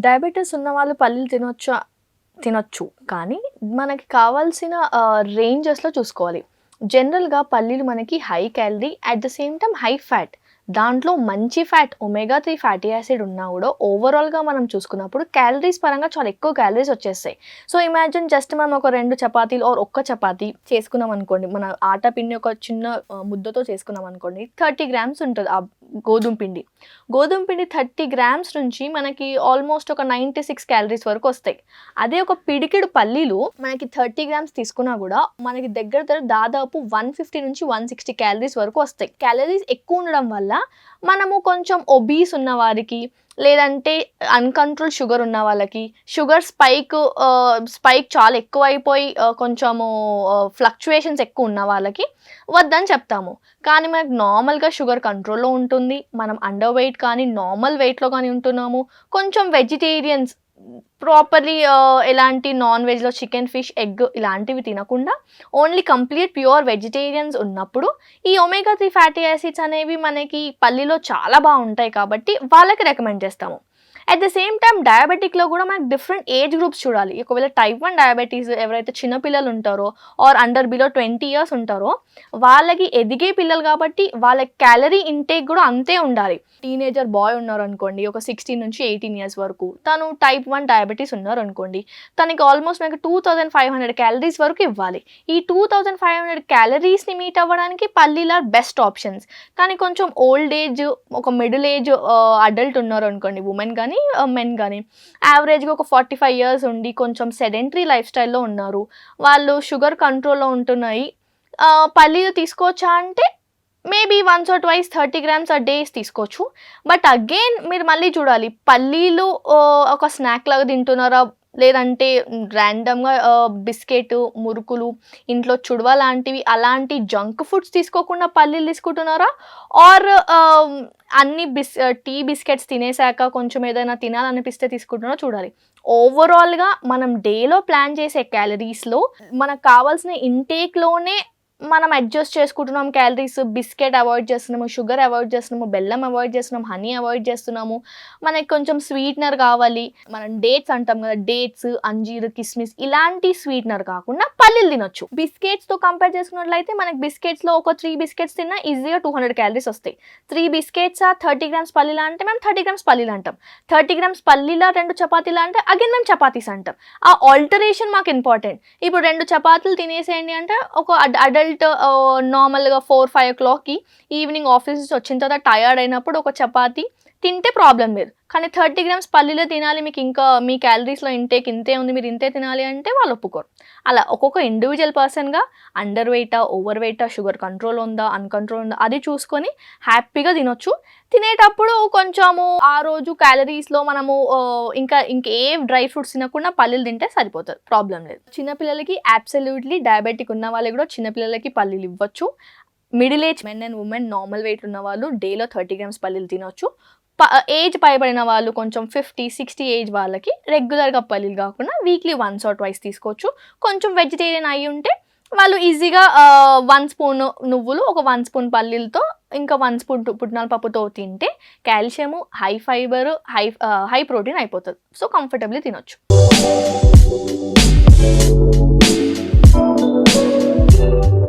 Diabetes ఉన్న వాళ్ళు పల్లీలు తినొచ్చా? తినొచ్చు. కానీ మనకి కావాల్సిన రేంజెస్‌లో చూసుకోవాలి. జనరల్‌గా పల్లీలు మనకి high calorie at the same time high fat. దాంట్లో మంచి ఫ్యాట్ ఒమేగా 3 ఫ్యాటీ యాసిడ్ ఉన్నా కూడా ఓవరాల్‌గా మనం చూసుకున్నప్పుడు క్యాలరీస్ పరంగా చాలా ఎక్కువ క్యాలరీస్ వచ్చేస్తాయి. సో, ఇమాజిన్ జస్ట్ మనం ఒక 2 చపాతీలు ఆర్ ఒక్క చపాతీ చేసుకున్నాం అనుకోండి. మన ఆటా పిండి ఒక చిన్న ముద్దతో చేసుకున్నాం అనుకోండి. 30 గ్రామ్స్ ఉంటది ఆ గోధుమ పిండి. గోధుమ పిండి 30 గ్రామ్స్ నుంచి మనకి ఆల్మోస్ట్ ఒక 96 క్యాలరీస్ వరకు వస్తాయి. అదే ఒక పిడికెడు పల్లీలు మనకి 30 గ్రామ్స్ తీసుకున్నా కూడా మనకి దగ్గర దాదాపు 150 నుంచి 160 క్యాలరీస్ వరకు వస్తాయి. క్యాలరీస్ ఎక్కువ ఉండడం వల్ల మనము కొంచెం ఒబీస్ ఉన్న వారికి, లేదంటే అన్‌కంట్రోల్ షుగర్ ఉన్న వాళ్ళకి, షుగర్ స్పైక్ చాలా ఎక్కువైపోయి కొంచెము ఫ్లక్చుయేషన్స్ ఎక్కువ ఉన్న వాళ్ళకి వద్దని చెప్తాము. కానీ మనకు నార్మల్‌గా షుగర్ కంట్రోల్‌లో ఉంటుంది. మనం అండర్ వెయిట్ కానీ, నార్మల్ వెయిట్‌లో కానీ ఉంటున్నాము. కొంచెం వెజిటేరియన్స్ ప్రాపర్‌లీ ఎలాంటి నాన్ వెజ్‌లో చికెన్, ఫిష్, ఎగ్ ఇలాంటివి తినకుండా ఓన్లీ కంప్లీట్ ప్యూర్ వెజిటేరియన్స్ ఉన్నప్పుడు ఈ ఒమేగా 3 ఫ్యాటీ యాసిడ్స్ అనేవి మనకి పల్లిలో చాలా బావుంటాయి కాబట్టి వాళ్ళకి రికమెండ్ చేస్తాము. అట్ ద సేమ్ టైమ్ డయాబెటిక్‌లో కూడా మనకు డిఫరెంట్ ఏజ్ గ్రూప్స్ చూడాలి. ఒకవేళ టైప్ 1 డయాబెటీస్ ఎవరైతే చిన్న పిల్లలు ఉంటారో ఆర్ అండర్ బిలో 20 ఇయర్స్ ఉంటారో వాళ్ళకి ఎదిగే పిల్లలు కాబట్టి వాళ్ళ క్యాలరీ ఇంటేక్ కూడా అంతే ఉండాలి. టీనేజర్ బాయ్ ఉన్నారనుకోండి ఒక 16 నుంచి 18 ఇయర్స్ వరకు తను టైప్ 1 డయాబెటీస్ ఉన్నారనుకోండి తనకి ఆల్మోస్ట్ మనకి 2500 క్యాలరీస్ వరకు ఇవ్వాలి. ఈ 2500 క్యాలరీస్‌ని మీట్ అవ్వడానికి పల్లీలు ఆర్ బెస్ట్ ఆప్షన్స్. కానీ కొంచెం ఓల్డ్ ఏజ్ ఒక మిడిల్ ఏజ్ అడల్ట్ ఉన్నారనుకోండి వుమెన్ కానీ మెన్ కానీ యావరేజ్‌గా ఒక 45 ఇయర్స్ ఉండి కొంచెం సెడెంటరీ లైఫ్ స్టైల్‌లో ఉన్నారు. వాళ్ళు షుగర్ కంట్రోల్‌లో ఉంటున్నాయి. పల్లీలు తీసుకోవచ్చా అంటే maybe once or twice 30 grams days తీసుకోవచ్చు. బట్ అగైన్ మీరు మళ్ళీ చూడాలి పల్లీలు ఒక స్నాక్ లాగా తింటున్నారా? లేదంటే ర్యాండమ్‌గా బిస్కెట్, మురుకులు, ఇంట్లో చుడవ లాంటివి అలాంటి జంక్ ఫుడ్స్ తీసుకోకుండా పల్లీలు తీసుకుంటున్నారా? ఆర్ అన్ని టీ బిస్కెట్స్ తినేసాక కొంచెం ఏదైనా తినాలనిపిస్తే తీసుకుంటున్నారో చూడాలి. ఓవరాల్‌గా మనం డేలో ప్లాన్ చేసే క్యాలరీస్‌లో మనకు కావాల్సిన ఇంటేక్‌లోనే మనం అడ్జస్ట్ చేసుకుంటున్నాం క్యాలరీస్. బిస్కెట్ అవాయిడ్ చేస్తున్నాము, షుగర్ అవాయిడ్ చేస్తున్నాము, బెల్లం అవాయిడ్ చేస్తున్నాము, హనీ అవాయిడ్ చేస్తున్నాము. మనకి కొంచెం స్వీట్నర్ కావాలి. మనం డేట్స్ అంటాం కదా, డేట్స్, అంజీర్, కిస్మిస్ ఇలాంటి స్వీట్నర్ కాకుండా పల్లీలు తినొచ్చు. బిస్కెట్స్తో కంపేర్ చేసుకున్నట్లయితే మనకి బిస్కెట్స్లో ఒక 3 బిస్కెట్స్ తిన్నా ఈజీగా 200 క్యాలరీస్ వస్తాయి. 3 బిస్కెట్స్ 30 గ్రామ్స్ పల్లీలా అంటే మేము 30 గ్రామ్స్ పల్లీలు అంటాం. 30 గ్రామ్స్ పల్లీలా 2 చపాతీలా అంటే అగైన్ మేము చపాతీస్ అంటాం. ఆ ఆల్టరేషన్ మాకు ఇంపార్టెంట్. ఇప్పుడు 2 చపాతీలు తినేసేయండి అంటే ఒక అడల్ట్ నార్మల్‌గా 4-5 o'clockకి ఈవినింగ్ ఆఫీస్ నుంచి వచ్చిన తర్వాత టయర్డ్ అయినప్పుడు ఒక చపాతీ తింటే ప్రాబ్లం లేదు. కానీ 30 గ్రామ్స్ పల్లీలు తినాలి, మీకు ఇంకా మీ క్యాలరీస్‌లో ఇంటేక్ ఇంతే ఉంది, మీరు ఇంతే తినాలి అంటే వాళ్ళు ఒప్పుకోరు. అలా ఒక్కొక్క ఇండివిజువల్ పర్సన్‌గా అండర్ వెయిటా, ఓవర్ వెయిటా, షుగర్ కంట్రోల్ ఉందా, అన్‌కంట్రోల్ ఉందా అది చూసుకొని హ్యాపీగా తినొచ్చు. తినేటప్పుడు కొంచెము ఆ రోజు క్యాలరీస్‌లో మనము ఇంకే డ్రై ఫ్రూట్స్ తినకుండా పల్లీలు తింటే సరిపోతుంది, ప్రాబ్లం లేదు. చిన్నపిల్లలకి అబ్సల్యూట్‌లీ డయాబెటిక్ ఉన్న వాళ్ళకి కూడా చిన్నపిల్లలకి పల్లీలు ఇవ్వచ్చు. Middle age men and women normal weight ఉన్న వాళ్ళు డేలో 30 గ్రామ్స్ పల్లీలు తినొచ్చు. ఏజ్ పైబడిన వాళ్ళు కొంచెం 50-60 ఏజ్ వాళ్ళకి రెగ్యులర్‌గా పల్లీలు కాకుండా వీక్లీ వన్స్ ఆర్ ట్వైస్ తీసుకోవచ్చు. కొంచెం వెజిటేరియన్ అయ్యి ఉంటే వాళ్ళు ఈజీగా 1 స్పూన్ నువ్వులు, ఒక 1 స్పూన్ పల్లీలతో ఇంకా 1 స్పూన్ పుట్నాల పప్పుతో తింటే calcium, high fibre, high protein అయిపోతుంది. సో కంఫర్టబుల్లీ తినొచ్చు.